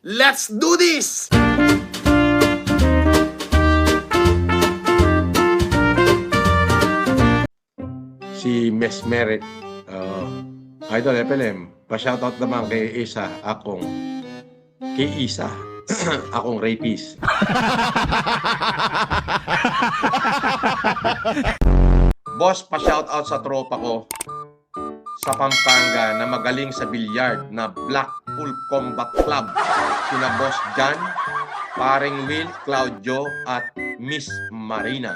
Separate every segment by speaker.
Speaker 1: Let's do this! Si Mesmeric, Idol FLM, pa-shoutout naman kay Isa, akong rapist. Boss, pa-shoutout sa tropa ko sa Pampanga na magaling sa bilyard na Blackpool Combat Club. Sina Boss Jan, Paring Will, Claudio at Miss Marina.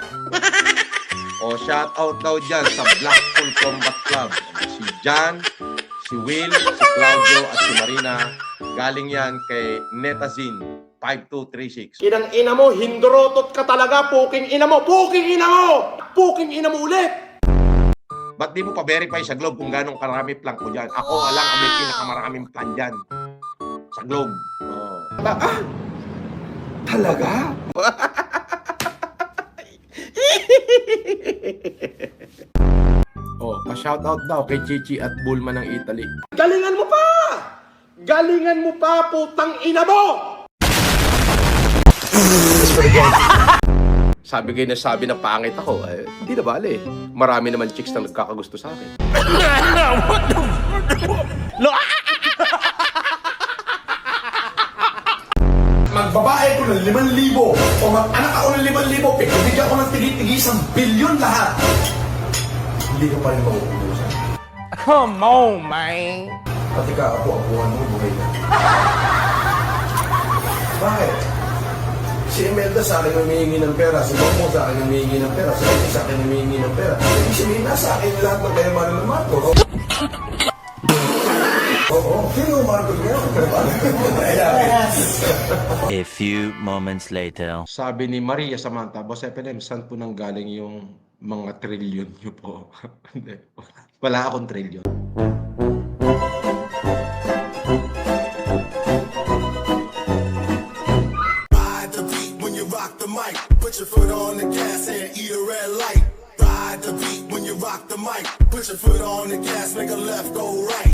Speaker 1: O shoutout daw dyan sa Blackpool Combat Club. Si Jan, si Will, si Claudio at si Marina. Galing yan kay Netazin 5236. Kinang ina mo, hindrotot ka talaga, puking ina mo, puking ina mo! Puking ina mo ulit! Ba't di mo pa-verify sa Globe kung gano'ng karami plan ko dyan? Ako alang ang may pinakamaraming plan dyan. Sa Globe. Oh.
Speaker 2: Talaga?
Speaker 1: Oh, pa-shoutout daw kay Chichi at Bulma ng Italy.
Speaker 2: Galingan mo pa! Galingan mo pa, putang ina mo!
Speaker 1: Sabi kayo na sabi na pangit ako, hindi na bale. Marami naman chicks na nagkakagusto sa akin.
Speaker 2: Magbabae ko ng 5,000 o mag-anak ako ng 5,000, pigbigyan ko ng tigit-tigisang bilyon lahat. Hindi ko pa rin mauubusan.
Speaker 3: Come on, man.
Speaker 2: Pati kaapo-apuhan mo, buhay na. Bakit? Si Imelda sa akin humihingi ng pera, si Momo sa akin humihingi ng pera, si Eti sa akin humihingi ng pera. Ibig sabihin na sa akin lahat ng kayamanan ng Marco. Oo, sino yung Marco niya?
Speaker 4: A few moments later.
Speaker 1: Sabi ni Maria Samantha, Boss FNM, saan po nang galing yung mga trilyon niyo po? Hindi, wala akong trilyon.
Speaker 5: Put your foot on the gas and eat a red light. Ride the beat when you rock the mic. Put your foot on the gas, make a left, go right.